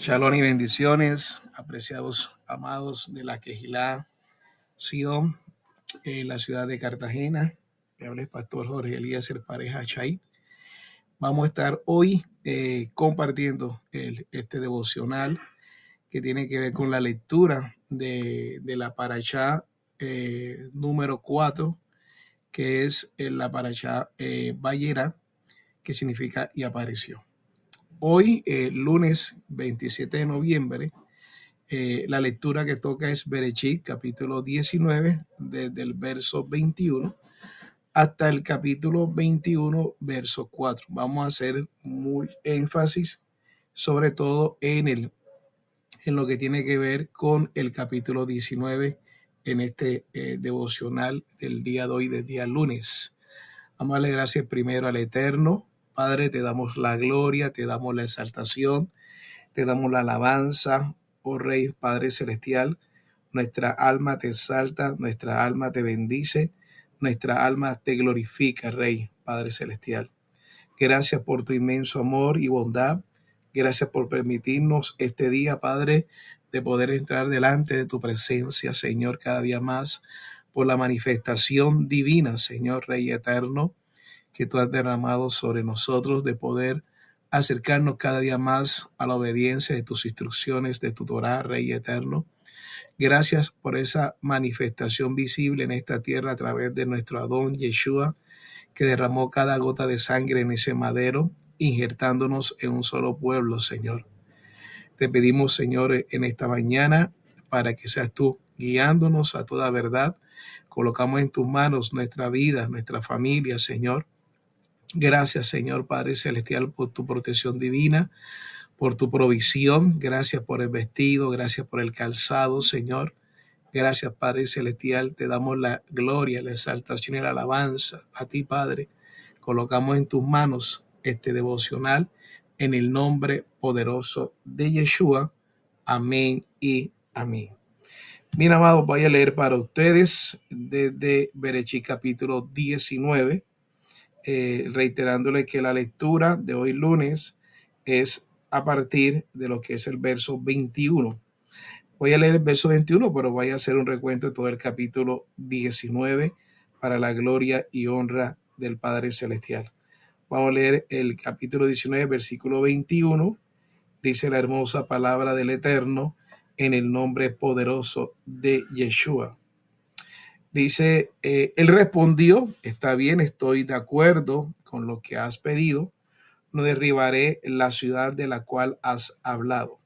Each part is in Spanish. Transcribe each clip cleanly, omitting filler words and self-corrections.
Shalom y bendiciones, apreciados amados de la Quejilá Sion, en la ciudad de Cartagena. Le habla el pastor Jorge Elías, el pareja Chay. Vamos a estar hoy compartiendo este devocional que tiene que ver con la lectura de la parashá número 4, que es la parashá Vayera, que significa y apareció. Hoy, lunes 27 de noviembre, la lectura que toca es Bereshit, capítulo 19, desde el verso 21 hasta el capítulo 21, verso 4. Vamos a hacer muy énfasis, sobre todo en lo que tiene que ver con el capítulo 19 en este devocional del día de hoy, del día lunes. Vamos a darle gracias primero al Eterno. Padre, te damos la gloria, te damos la exaltación, te damos la alabanza, oh Rey, Padre Celestial. Nuestra alma te exalta, nuestra alma te bendice, nuestra alma te glorifica, Rey, Padre Celestial. Gracias por tu inmenso amor y bondad. Gracias por permitirnos este día, Padre, de poder entrar delante de tu presencia, Señor, cada día más, por la manifestación divina, Señor, Rey eterno, que tú has derramado sobre nosotros, de poder acercarnos cada día más a la obediencia de tus instrucciones, de tu Torá, Rey eterno. Gracias por esa manifestación visible en esta tierra a través de nuestro Adón Yeshua, que derramó cada gota de sangre en ese madero, injertándonos en un solo pueblo, Señor. Te pedimos, Señor, en esta mañana, para que seas tú guiándonos a toda verdad. Colocamos en tus manos nuestra vida, nuestra familia, Señor. Gracias, Señor Padre Celestial, por tu protección divina, por tu provisión. Gracias por el vestido, gracias por el calzado, Señor. Gracias, Padre Celestial. Te damos la gloria, la exaltación y la alabanza a ti, Padre. Colocamos en tus manos este devocional en el nombre poderoso de Yeshua. Amén y amén. Bien, amados, voy a leer para ustedes desde Bereshit capítulo 19. Reiterándole que la lectura de hoy lunes es a partir de lo que es el verso 21. Voy a leer el verso 21, pero voy a hacer un recuento de todo el capítulo 19 para la gloria y honra del Padre Celestial. Vamos a leer el capítulo 19, versículo 21. Dice la hermosa palabra del Eterno en el nombre poderoso de Yeshua. Dice, él respondió, está bien, estoy de acuerdo con lo que has pedido, no derribaré la ciudad de la cual has hablado.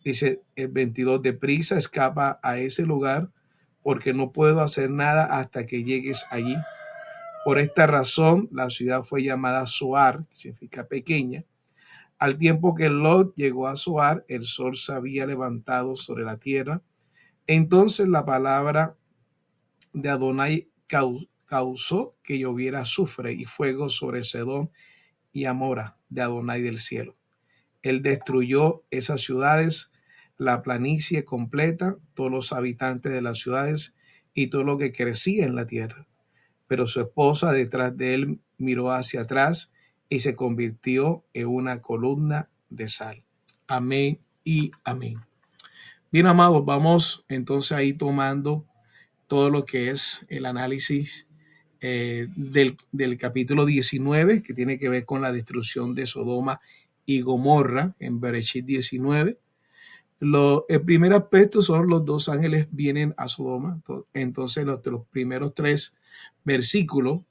Dice el 22, deprisa escapa a ese lugar, porque no puedo hacer nada hasta que llegues allí. Por esta razón, la ciudad fue llamada Zoar, que significa pequeña. Al tiempo que Lot llegó a Zoar, el sol se había levantado sobre la tierra. Entonces la palabra de Adonai causó que lloviera azufre y fuego sobre Sedón y Amora de Adonai del cielo. Él destruyó esas ciudades, la planicie completa, todos los habitantes de las ciudades y todo lo que crecía en la tierra. Pero su esposa detrás de él miró hacia atrás y se convirtió en una columna de sal. Amén y amén. Bien, amados, vamos entonces ahí tomando todo lo que es el análisis del capítulo 19, que tiene que ver con la destrucción de Sodoma y Gomorra en Bereshit 19. El primer aspecto son los dos ángeles vienen a Sodoma. Entonces los primeros tres versículos,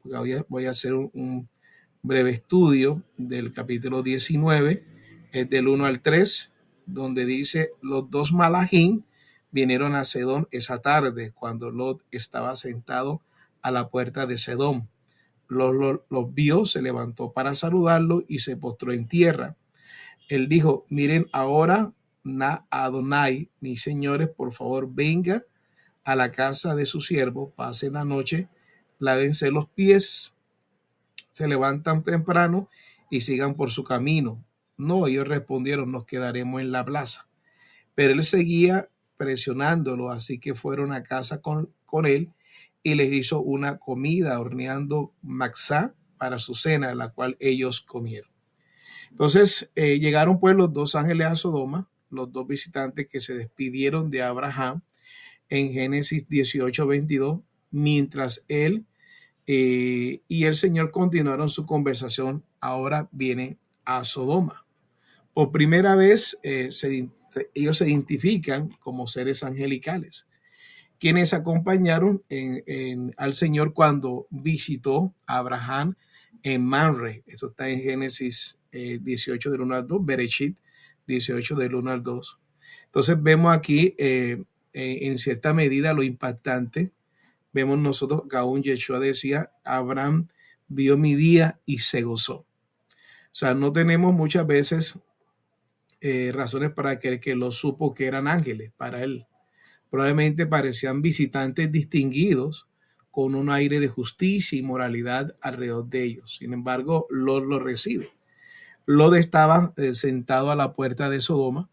voy a hacer un breve estudio del capítulo 19, es del 1 al 3, donde dice, los dos malachim vinieron a Sedón esa tarde, cuando Lot estaba sentado a la puerta de Sedón. Los vio, se levantó para saludarlo y se postró en tierra. Él dijo, miren ahora, Adonai, mis señores, por favor, venga a la casa de su siervo, pasen la noche, lávense los pies, se levantan temprano y sigan por su camino. No, ellos respondieron, nos quedaremos en la plaza. Pero él seguía presionándolo, así que fueron a casa con él y les hizo una comida horneando matzá para su cena, la cual ellos comieron. Entonces llegaron pues los dos ángeles a Sodoma los dos visitantes que se despidieron de Abraham en Génesis 18:22, mientras él y el Señor continuaron su conversación. Ahora viene a Sodoma. Por primera vez ellos se identifican como seres angelicales, quienes acompañaron al Señor cuando visitó a Abraham en Manre. Eso está en Génesis 18 del 1 al 2, Bereshit 18 del 1 al 2. Entonces vemos aquí en cierta medida lo impactante. Vemos nosotros que aún Yeshua decía, Abraham vio mi día y se gozó. O sea, no tenemos muchas veces razones para creer que lo supo que eran ángeles para él. Probablemente parecían visitantes distinguidos con un aire de justicia y moralidad alrededor de ellos. Sin embargo, Lot lo recibe. Lot estaba sentado a la puerta de Sodoma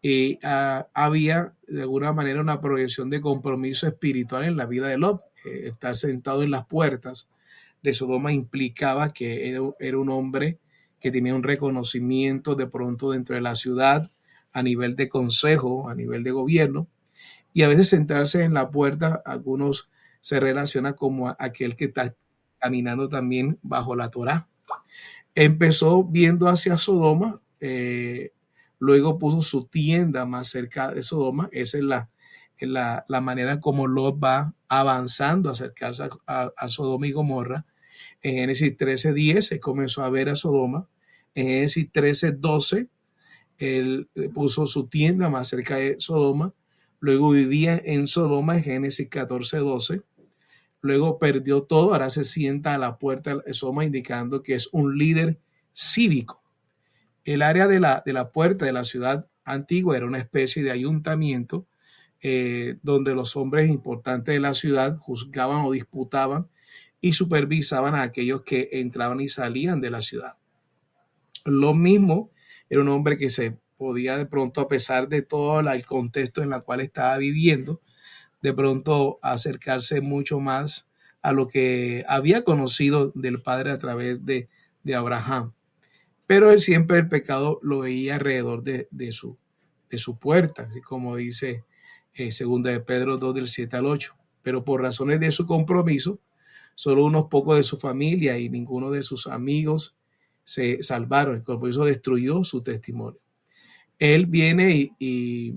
y había de alguna manera una proyección de compromiso espiritual en la vida de Lot. Estar sentado en las puertas de Sodoma implicaba que era un hombre que tenía un reconocimiento de pronto dentro de la ciudad a nivel de consejo, a nivel de gobierno, y a veces sentarse en la puerta, algunos se relaciona como aquel que está caminando también bajo la Torá. Empezó viendo hacia Sodoma, luego puso su tienda más cerca de Sodoma. Esa es la manera como Lot va avanzando a acercarse a Sodoma y Gomorra. En Génesis 13:10 se comenzó a ver a Sodoma. En Génesis 13:12 él puso su tienda más cerca de Sodoma. Luego vivía en Sodoma en Génesis 14:12. Luego perdió todo, ahora se sienta a la puerta de Sodoma, indicando que es un líder cívico. El área de la puerta de la ciudad antigua era una especie de ayuntamiento donde los hombres importantes de la ciudad juzgaban o disputaban y supervisaban a aquellos que entraban y salían de la ciudad. Lo mismo era un hombre que se podía de pronto, a pesar de todo el contexto en el cual estaba viviendo, de pronto acercarse mucho más a lo que había conocido del Padre a través de Abraham. Pero él siempre el pecado lo veía alrededor de su puerta, así como dice 2 de Pedro 2 del 7 al 8. Pero por razones de su compromiso, solo unos pocos de su familia y ninguno de sus amigos se salvaron. El compromiso destruyó su testimonio. Él viene y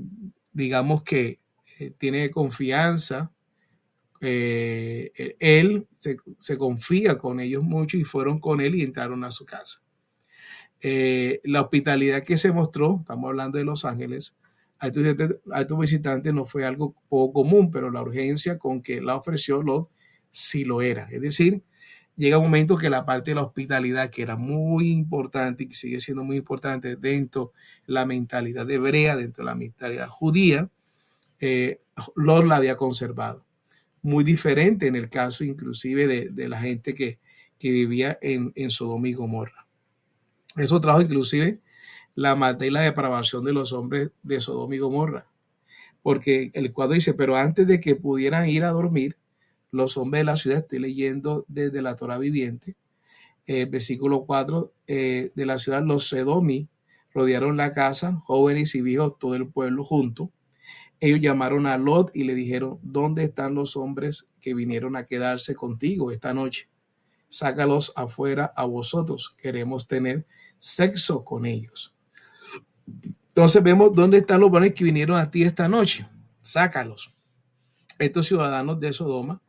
digamos que tiene confianza. Él se confía con ellos mucho y fueron con él y entraron a su casa. La hospitalidad que se mostró, estamos hablando de Los Ángeles, a estos visitantes no fue algo poco común, pero la urgencia con que la ofreció Lot sí lo era. Es decir, llega un momento que la parte de la hospitalidad, que era muy importante y que sigue siendo muy importante dentro de la mentalidad hebrea, dentro de la mentalidad judía, Lot la había conservado. Muy diferente en el caso inclusive de la gente que vivía en Sodoma y Gomorra. Eso trajo inclusive la maldad y la depravación de los hombres de Sodoma y Gomorra. Porque el cuadro dice, pero antes de que pudieran ir a dormir, los hombres de la ciudad, estoy leyendo desde la Torá viviente, versículo 4, de la ciudad, los Sedomí rodearon la casa, jóvenes y viejos, todo el pueblo junto. Ellos llamaron a Lot y le dijeron, ¿dónde están los hombres que vinieron a quedarse contigo esta noche? Sácalos afuera a vosotros, queremos tener sexo con ellos. Entonces vemos dónde están los varones que vinieron a ti esta noche. Sácalos. Estos ciudadanos de Sodoma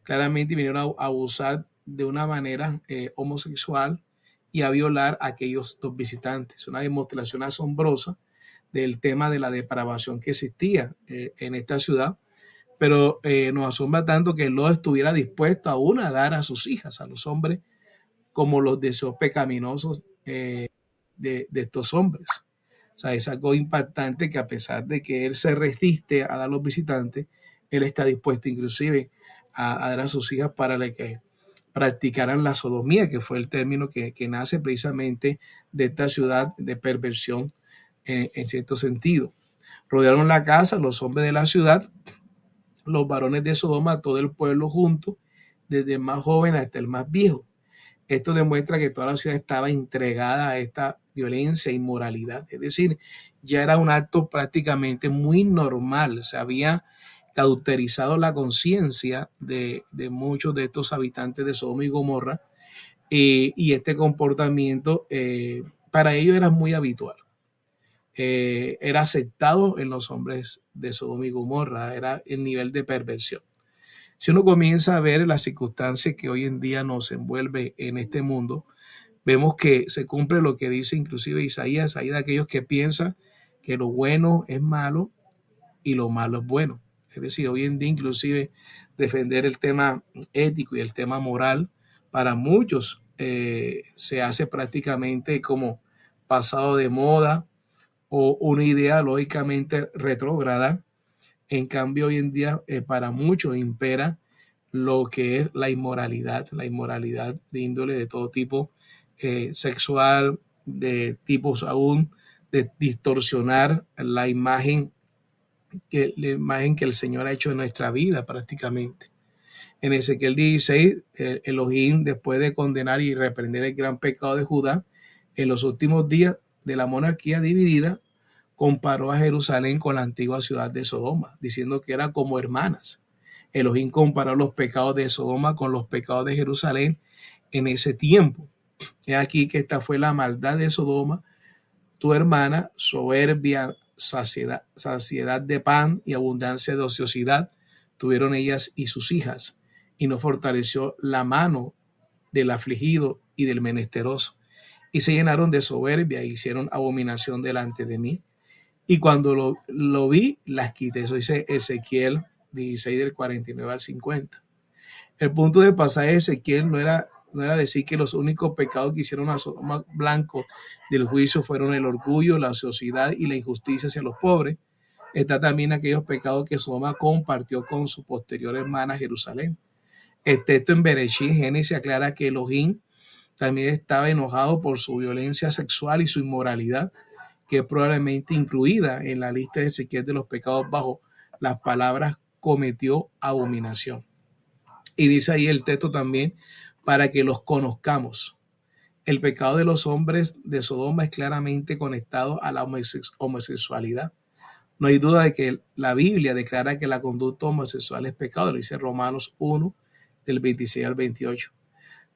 claramente vinieron a abusar de una manera homosexual y a violar a aquellos dos visitantes. Una demostración asombrosa del tema de la depravación que existía en esta ciudad, pero nos asombra tanto que Lot estuviera dispuesto aún a dar a sus hijas, a los hombres, como los deseos pecaminosos de estos hombres. O sea, es algo impactante que a pesar de que él se resiste a dar a los visitantes, él está dispuesto inclusive a dar a sus hijas para que practicaran la sodomía, que fue el término que nace precisamente de esta ciudad de perversión en cierto sentido. Rodearon la casa los hombres de la ciudad, los varones de Sodoma, todo el pueblo junto, desde el más joven hasta el más viejo. Esto demuestra que toda la ciudad estaba entregada a esta violencia, inmoralidad. Es decir, ya era un acto prácticamente muy normal. Se había cauterizado la conciencia de muchos de estos habitantes de Sodoma y Gomorra, y este comportamiento para ellos era muy habitual. Era aceptado en los hombres de Sodoma y Gomorra, era el nivel de perversión. Si uno comienza a ver las circunstancias que hoy en día nos envuelve en este mundo, vemos que se cumple lo que dice inclusive Isaías, hay de aquellos que piensan que lo bueno es malo y lo malo es bueno. Es decir, hoy en día inclusive defender el tema ético y el tema moral para muchos se hace prácticamente como pasado de moda o una idea lógicamente retrógrada. En cambio, hoy en día para muchos impera lo que es la inmoralidad de índole de todo tipo, sexual, de tipos aún de distorsionar la imagen que el Señor ha hecho en nuestra vida prácticamente. En Ezequiel 16, Elohim, después de condenar y reprender el gran pecado de Judá, en los últimos días de la monarquía dividida, comparó a Jerusalén con la antigua ciudad de Sodoma, diciendo que era como hermanas. Elohim comparó los pecados de Sodoma con los pecados de Jerusalén en ese tiempo. Es aquí que esta fue la maldad de Sodoma, tu hermana, soberbia, saciedad de pan y abundancia de ociosidad, tuvieron ellas y sus hijas, y no fortaleció la mano del afligido y del menesteroso, y se llenaron de soberbia e hicieron abominación delante de mí. Y cuando lo vi, las quité. Eso dice Ezequiel 16 del 49 al 50. El punto de pasaje de Ezequiel no era decir que los únicos pecados que hicieron a Sodoma blanco del juicio fueron el orgullo, la ociosidad y la injusticia hacia los pobres. Está también aquellos pecados que Sodoma compartió con su posterior hermana Jerusalén. El texto en Bereshit, Génesis, aclara que Elohim también estaba enojado por su violencia sexual y su inmoralidad, que es probablemente incluida en la lista de Ezequiel de los pecados bajo las palabras cometió abominación. Y dice ahí el texto también, para que los conozcamos. El pecado de los hombres de Sodoma es claramente conectado a la homosexualidad. No hay duda de que la Biblia declara que la conducta homosexual es pecado, lo dice Romanos 1, del 26 al 28.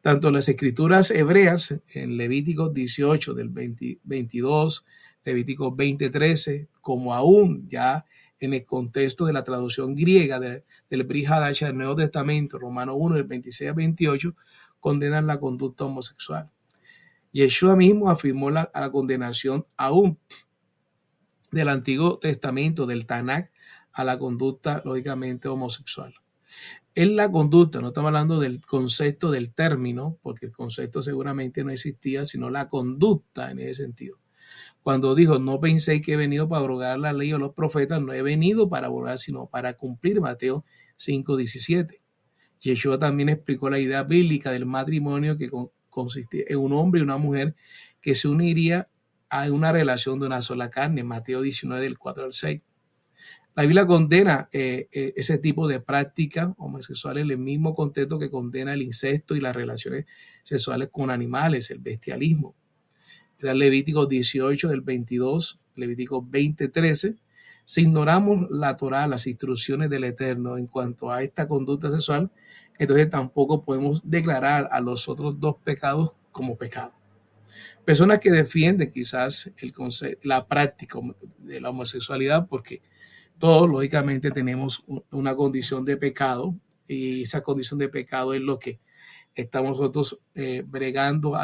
Tanto las escrituras hebreas, en Levítico 18, del 22, Levítico 20, 13, como aún ya en el contexto de la traducción griega del Brit Hadasha del Nuevo Testamento, Romanos 1, del 26 al 28, condenan la conducta homosexual. Yeshua mismo afirmó a la condenación aún del Antiguo Testamento, del Tanakh, a la conducta lógicamente homosexual. En la conducta, no estamos hablando del concepto del término, porque el concepto seguramente no existía, sino la conducta en ese sentido. Cuando dijo, no penséis que he venido para abrogar la ley o los profetas, no he venido para abrogar, sino para cumplir Mateo 5:17. Yeshua también explicó la idea bíblica del matrimonio que consistía en un hombre y una mujer que se uniría a una relación de una sola carne, Mateo 19 del 4 al 6. La Biblia condena ese tipo de prácticas homosexuales en el mismo contexto que condena el incesto y las relaciones sexuales con animales, el bestialismo. Era Levítico 18 del 22, Levítico 20, 13. Si ignoramos la Torá, las instrucciones del Eterno en cuanto a esta conducta sexual, entonces tampoco podemos declarar a los otros dos pecados como pecado. Personas que defienden quizás la práctica de la homosexualidad porque todos lógicamente tenemos una condición de pecado, y esa condición de pecado es lo que estamos nosotros bregando,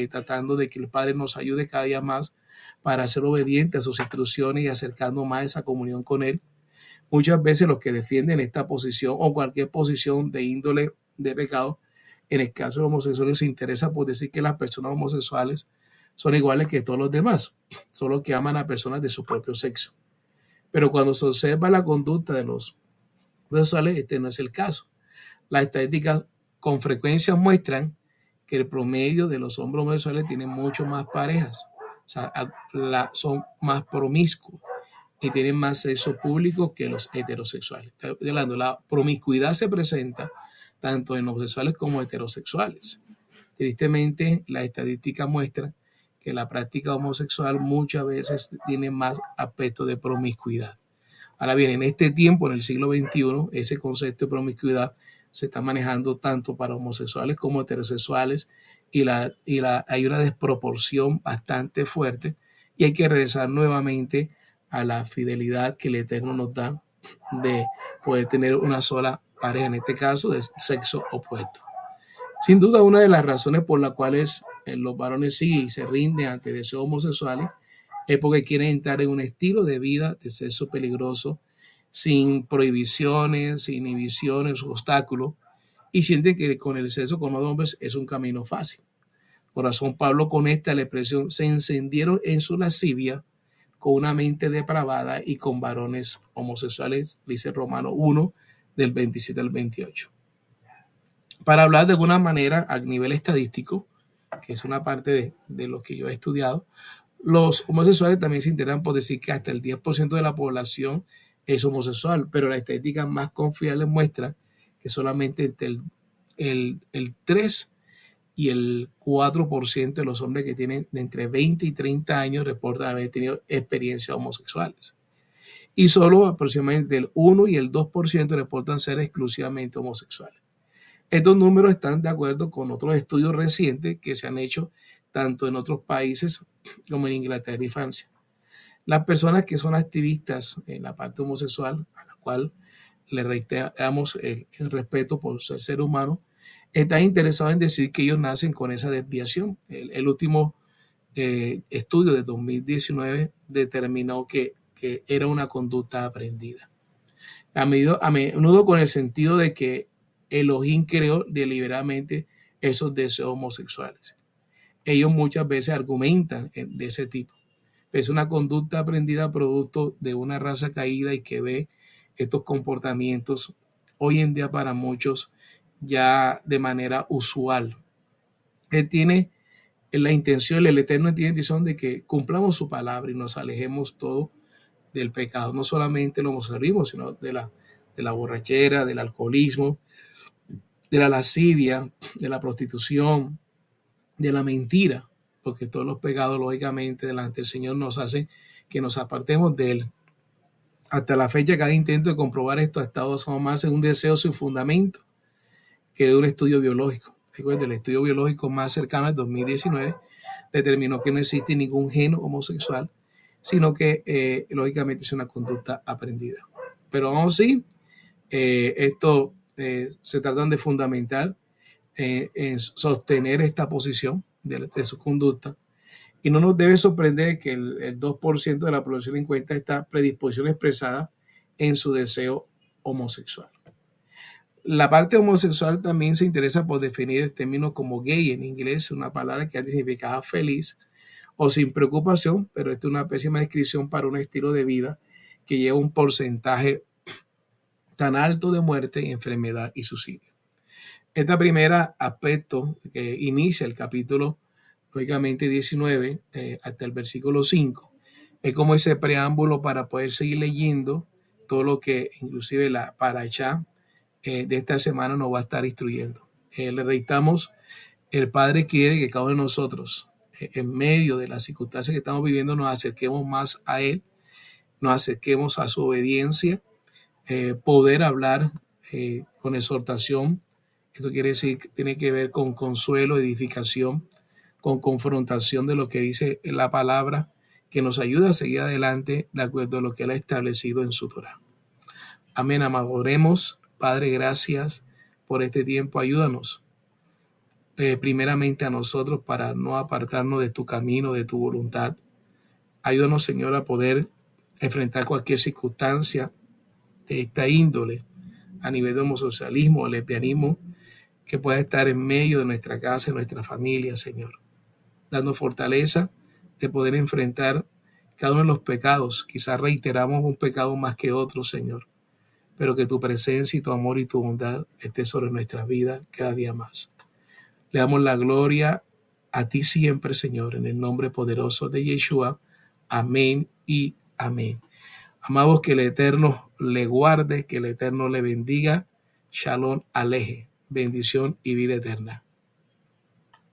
tratando de que el Padre nos ayude cada día más para ser obedientes a sus instrucciones y acercando más esa comunión con Él. Muchas veces los que defienden esta posición o cualquier posición de índole de pecado, en el caso de los homosexuales, se interesa por decir que las personas homosexuales son iguales que todos los demás, solo que aman a personas de su propio sexo. Pero cuando se observa la conducta de los homosexuales, este no es el caso. Las estadísticas con frecuencia muestran que el promedio de los hombres homosexuales tiene mucho más parejas, o sea, son más promiscuos y tienen más sexo público que los heterosexuales. Estoy hablando, la promiscuidad se presenta tanto en homosexuales como heterosexuales. Tristemente, las estadísticas muestran que la práctica homosexual muchas veces tiene más aspectos de promiscuidad. Ahora bien, en este tiempo, en el siglo XXI, ese concepto de promiscuidad se está manejando tanto para homosexuales como heterosexuales hay una desproporción bastante fuerte y hay que regresar nuevamente a la fidelidad que el Eterno nos da de poder tener una sola pareja, en este caso de sexo opuesto. Sin duda, una de las razones por las cuales los varones sí se rinden ante deseos homosexuales es porque quieren entrar en un estilo de vida de sexo peligroso, sin prohibiciones, sin inhibiciones, obstáculos, y sienten que con el sexo con los hombres es un camino fácil. Por razón, Pablo conecta la expresión se encendieron en su lascivia con una mente depravada y con varones homosexuales, dice Romano 1, del 27 al 28. Para hablar de alguna manera a nivel estadístico, que es una parte de lo que yo he estudiado, los homosexuales también se interesan por decir que hasta el 10% de la población es homosexual, pero la estadística más confiable muestra que solamente entre el 3 y el 4% de los hombres que tienen entre 20 y 30 años reportan haber tenido experiencias homosexuales. Y solo aproximadamente el 1 y el 2% reportan ser exclusivamente homosexuales. Estos números están de acuerdo con otros estudios recientes que se han hecho tanto en otros países como en Inglaterra y Francia. Las personas que son activistas en la parte homosexual, a la cual le reiteramos el respeto por ser humano, están interesados en decir que ellos nacen con esa desviación. El último estudio de 2019 determinó que era una conducta aprendida. A menudo con el sentido de que Elohim creó deliberadamente esos deseos homosexuales. Ellos muchas veces argumentan de ese tipo. Es una conducta aprendida producto de una raza caída y que ve estos comportamientos hoy en día para muchos ya de manera usual. Él tiene la intención, el Eterno tiene la intención de que cumplamos su palabra y nos alejemos todo del pecado, no solamente el homosexualismo, sino de la borrachera, del alcoholismo, de la lascivia, de la prostitución, de la mentira, porque todos los pecados, lógicamente, delante del Señor nos hacen que nos apartemos de Él. Hasta la fecha, cada intento de comprobar esto ha estado más en un deseo sin fundamento que de un estudio biológico. Recuerden, el estudio biológico más cercano al 2019 determinó que no existe ningún gen homosexual, sino que lógicamente es una conducta aprendida. Pero aún así, esto se tratan de fundamentar en sostener esta posición de su conducta. Y no nos debe sorprender que el 2% de la población encuentra esta predisposición expresada en su deseo homosexual. La parte homosexual también se interesa por definir el término como gay en inglés, una palabra que antes significaba feliz o sin preocupación, pero esta es una pésima descripción para un estilo de vida que lleva un porcentaje tan alto de muerte, enfermedad y suicidio. Este primer aspecto que inicia el capítulo, lógicamente 19, hasta el versículo 5, es como ese preámbulo para poder seguir leyendo todo lo que inclusive la parashá de esta semana nos va a estar instruyendo. Le reitamos, el Padre quiere que cada uno de nosotros, en medio de las circunstancias que estamos viviendo, nos acerquemos más a Él, nos acerquemos a su obediencia, poder hablar con exhortación. Esto quiere decir que tiene que ver con consuelo, edificación, con confrontación de lo que dice la palabra, que nos ayuda a seguir adelante de acuerdo a lo que Él ha establecido en su Torah. Amén, amados. Oremos. Padre, gracias por este tiempo. Ayúdanos primeramente a nosotros para no apartarnos de tu camino, de tu voluntad. Ayúdanos, Señor, a poder enfrentar cualquier circunstancia de esta índole a nivel de homosexualismo o lesbianismo que pueda estar en medio de nuestra casa, de nuestra familia, Señor, dando fortaleza de poder enfrentar cada uno de los pecados. Quizás reiteramos un pecado más que otro, Señor, pero que tu presencia y tu amor y tu bondad esté sobre nuestra vida cada día más. Le damos la gloria a ti siempre, Señor, en el nombre poderoso de Yeshua. Amén y amén. Amados, que el Eterno le guarde, que el Eterno le bendiga. Shalom Aleje, bendición y vida eterna.